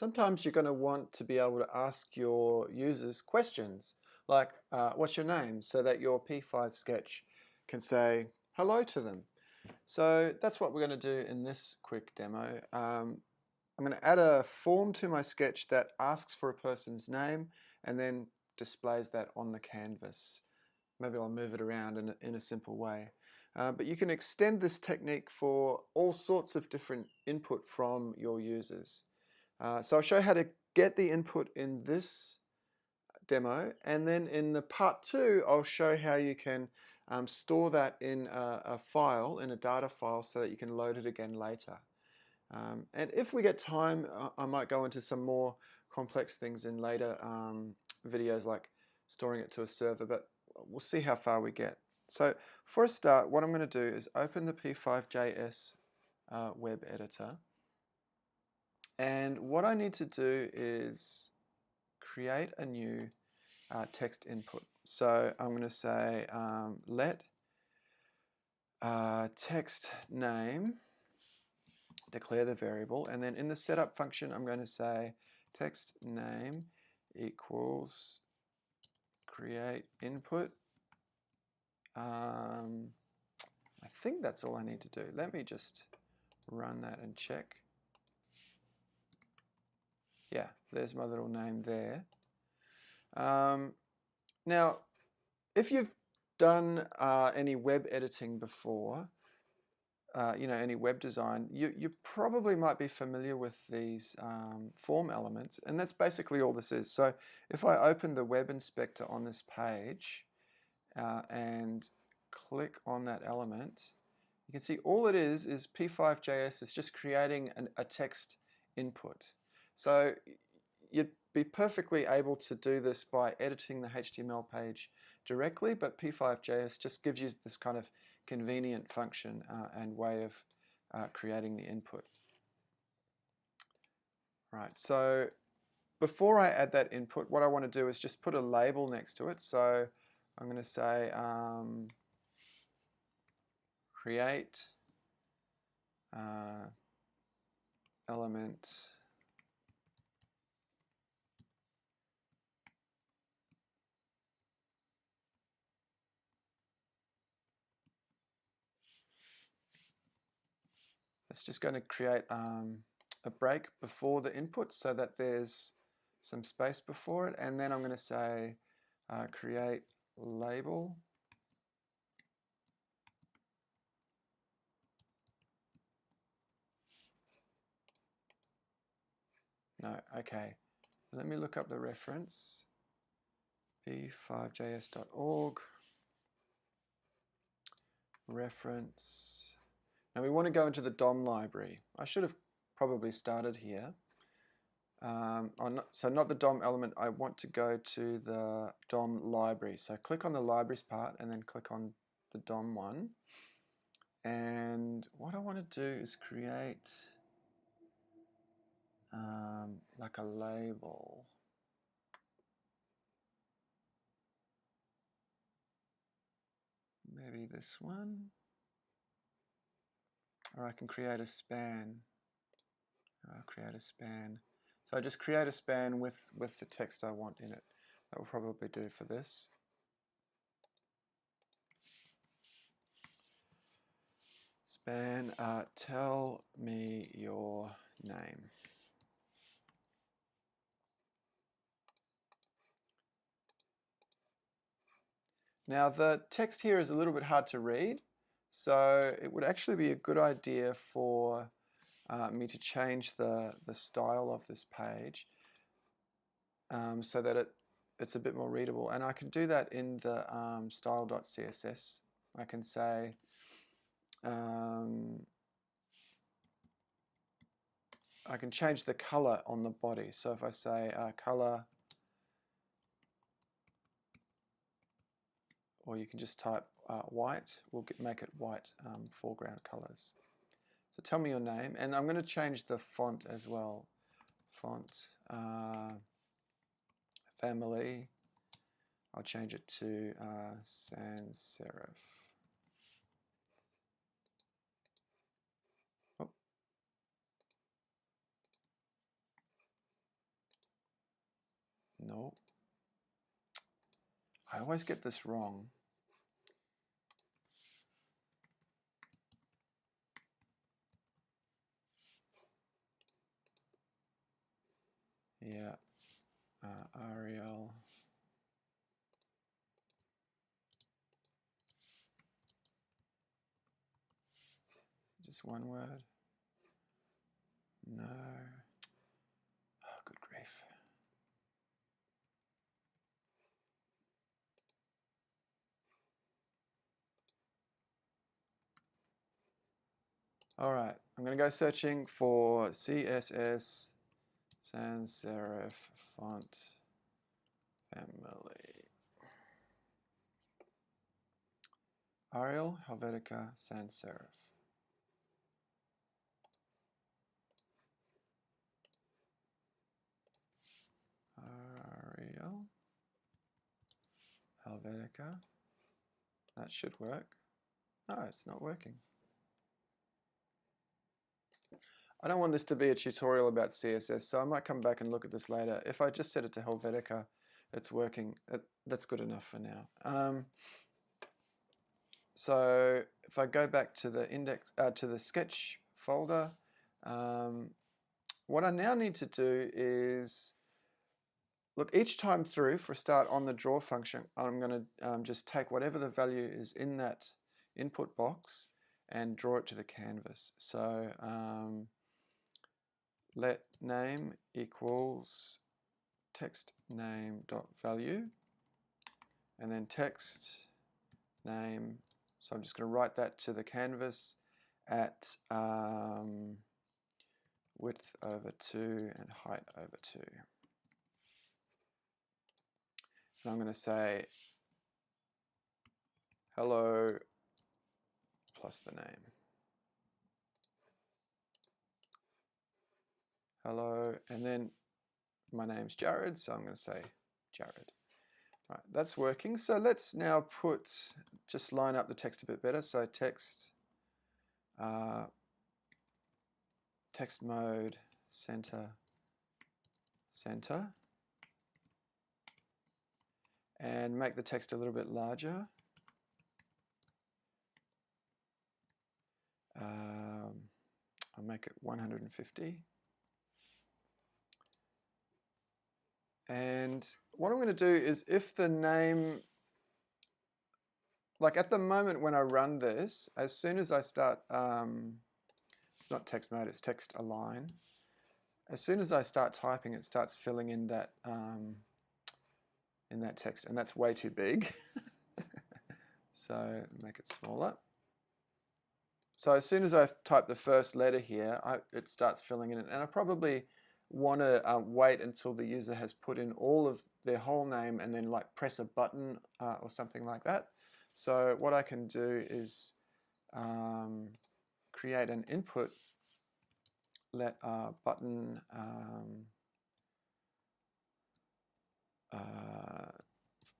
Sometimes you're going to want to be able to ask your users questions like, what's your name? So that your P5 sketch can say hello to them. So that's what we're going to do in this quick demo. I'm going to add a form to my sketch that asks for a person's name and then displays that on the canvas. Maybe I'll move it around in a simple way. But you can extend this technique for all sorts of different input from your users. So I'll show you how to get the input in this demo, and then in the part 2 I'll show how you can store that in a file, in a data file, so that you can load it again later. And if we get time, I might go into some more complex things in later videos, like storing it to a server, but we'll see how far we get. So for a start, what I'm going to do is open the P5.js web editor. And what I need to do is create a new text input. So I'm going to say let text name, declare the variable, and then in the setup function I'm going to say text name equals create input. I think that's all I need to do. Let me just run that and check. Yeah, there's my little name there. Now, if you've done any web editing before, any web design, you probably might be familiar with these form elements, and that's basically all this is. So if I open the web inspector on this page and click on that element, you can see all it is P5.js is just creating a text input. So you'd be perfectly able to do this by editing the HTML page directly, but P5.js just gives you this kind of convenient function and way of creating the input. Right, so before I add that input, what I want to do is just put a label next to it. So I'm going to say create element It's just going to create a break before the input so that there's some space before it, and then I'm going to say create label. No, okay. Let me look up the reference. p5js.org reference. Now we want to go into the DOM library. I should have probably started here. So not the DOM element, I want to go to the DOM library. So click on the libraries part and then click on the DOM one. And what I want to do is create like a label. Maybe this one. Or I can create a span. I'll create a span. So I just create a span with the text I want in it. That will probably do for this. Span, tell me your name. Now the text here is a little bit hard to read, so it would actually be a good idea for me to change the style of this page so that it's a bit more readable. And I can do that in the style.css. I can say I can change the color on the body. So if I say color, or you can just type white, we'll make it white foreground colors. So tell me your name, and I'm going to change the font as well. Font, family, I'll change it to sans serif. Oh. No. I always get this wrong. Yeah, Ariel. Just one word. No. Oh, good grief. All right, I'm going to go searching for CSS sans serif font family. Arial, Helvetica, sans serif. Arial, Helvetica. That should work. No, it's not working. I don't want this to be a tutorial about CSS, so I might come back and look at this later. If I just set it to Helvetica, it's working. That's good enough for now. So if I go back to the index, to the sketch folder, what I now need to do is look each time through. For a start, on the draw function, I'm going to just take whatever the value is in that input box and draw it to the canvas. So let name equals text name dot value, and then text name. So I'm just going to write that to the canvas at width over 2 and height over 2. And I'm going to say hello plus the name. Hello, and then my name's Jared, so I'm going to say Jared. Right, that's working. So let's now just line up the text a bit better. So text mode, center, and make the text a little bit larger. I'll make it 150. And what I'm going to do is, if the name, like at the moment when I run this, as soon as I start, it's not text mode, it's text align. As soon as I start typing, it starts filling in that text, and that's way too big. So make it smaller. So as soon as I type the first letter here, it starts filling in, and I probably want to wait until the user has put in all of their whole name and then like press a button or something like that. So what I can do is create an input, let button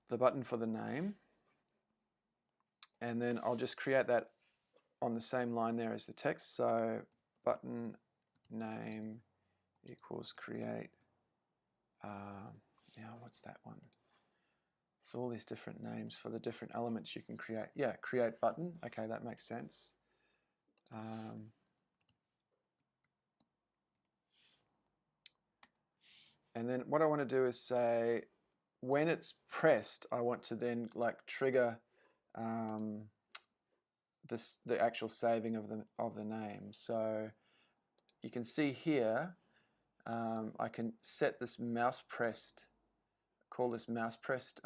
the button for the name, and then I'll just create that on the same line there as the text. So button name equals create. Now what's that one? So all these different names for the different elements you can create. Yeah, create button. Okay, that makes sense. And then what I want to do is say, when it's pressed, I want to then like trigger the actual saving of the name. So you can see here, I can set this mouse pressed, call this mouse pressed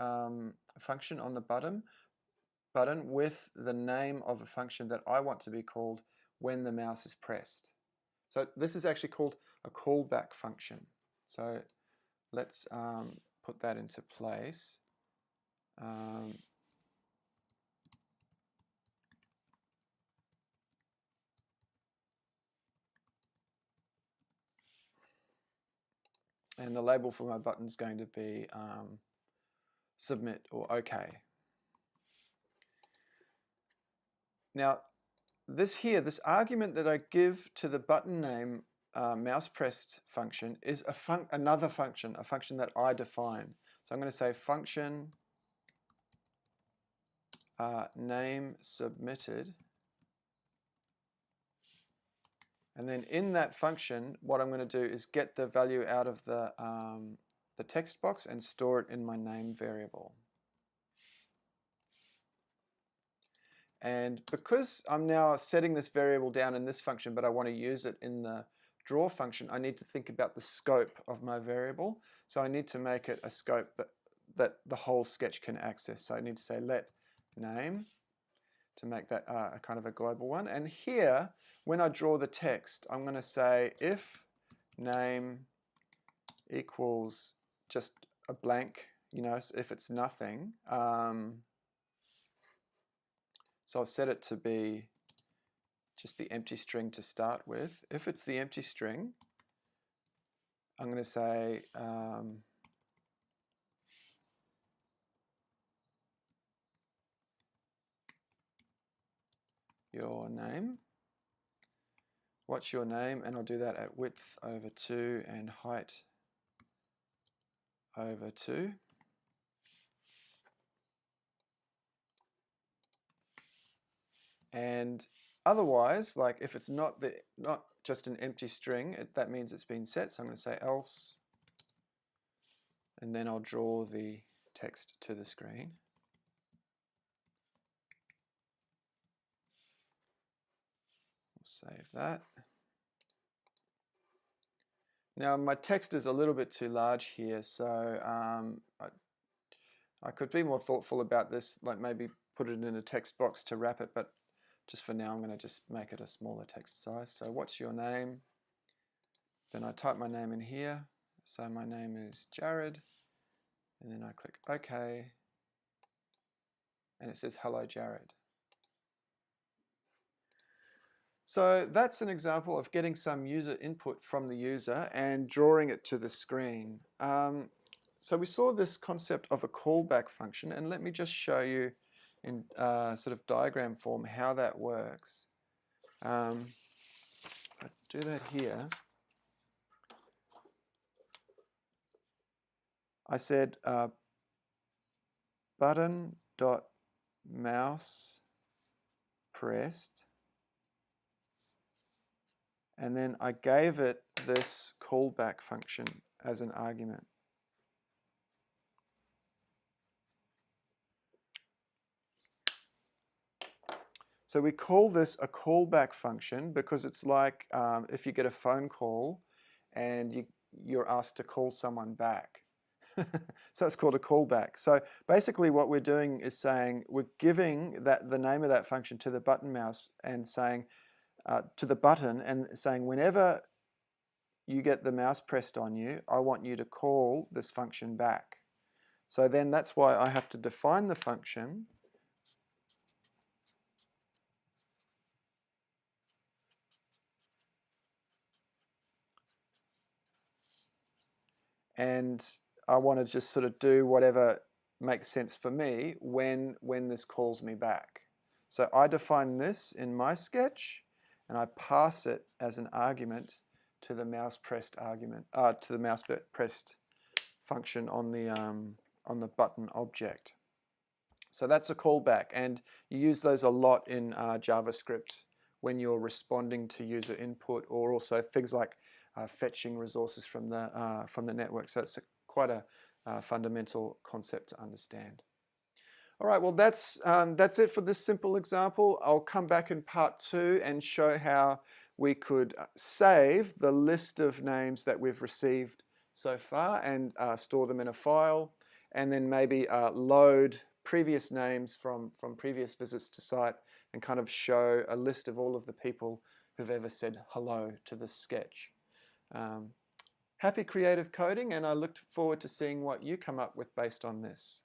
function on the button with the name of a function that I want to be called when the mouse is pressed. So this is actually called a callback function. So let's put that into place. And the label for my button is going to be submit or OK. Now, this argument that I give to the button name mouse pressed function is another function, a function that I define. So I'm going to say function name submitted. And then in that function, what I'm going to do is get the value out of the text box and store it in my name variable. And because I'm now setting this variable down in this function, but I want to use it in the draw function, I need to think about the scope of my variable. So I need to make it a scope that the whole sketch can access. So I need to say let name to make that a kind of a global one. And here, when I draw the text, I'm going to say if name equals just a blank, you know, if it's nothing. So I'll set it to be just the empty string to start with. If it's the empty string, I'm going to say your name. What's your name? And I'll do that at width over 2 and height over 2. And otherwise, like if it's not just an empty string, that means it's been set. So I'm going to say else, and then I'll draw the text to the screen. We'll save that. Now my text is a little bit too large here, so I could be more thoughtful about this, like maybe put it in a text box to wrap it, but just for now I'm going to just make it a smaller text size. So what's your name? Then I type my name in here. So my name is Jared, and then I click OK, and it says hello Jared. So that's an example of getting some user input from the user and drawing it to the screen. So we saw this concept of a callback function, and let me just show you in sort of diagram form how that works. I do that here. I said button.mouse pressed, and then I gave it this callback function as an argument. So we call this a callback function because it's like if you get a phone call and you're asked to call someone back. So it's called a callback. So basically what we're doing is saying we're giving the name of that function to the button mouse and saying to the button and saying whenever you get the mouse pressed on you, I want you to call this function back. So then that's why I have to define the function. And I want to just sort of do whatever makes sense for me when this calls me back. So I define this in my sketch, and I pass it as an argument to the mouse pressed argument, to the mouse pressed function on the button object. So that's a callback, and you use those a lot in JavaScript when you're responding to user input, or also things like fetching resources from the network. So it's quite a fundamental concept to understand. All right, well that's it for this simple example. I'll come back in part 2 and show how we could save the list of names that we've received so far and store them in a file, and then maybe load previous names from previous visits to site and kind of show a list of all of the people who've ever said hello to this sketch. Happy creative coding, and I look forward to seeing what you come up with based on this.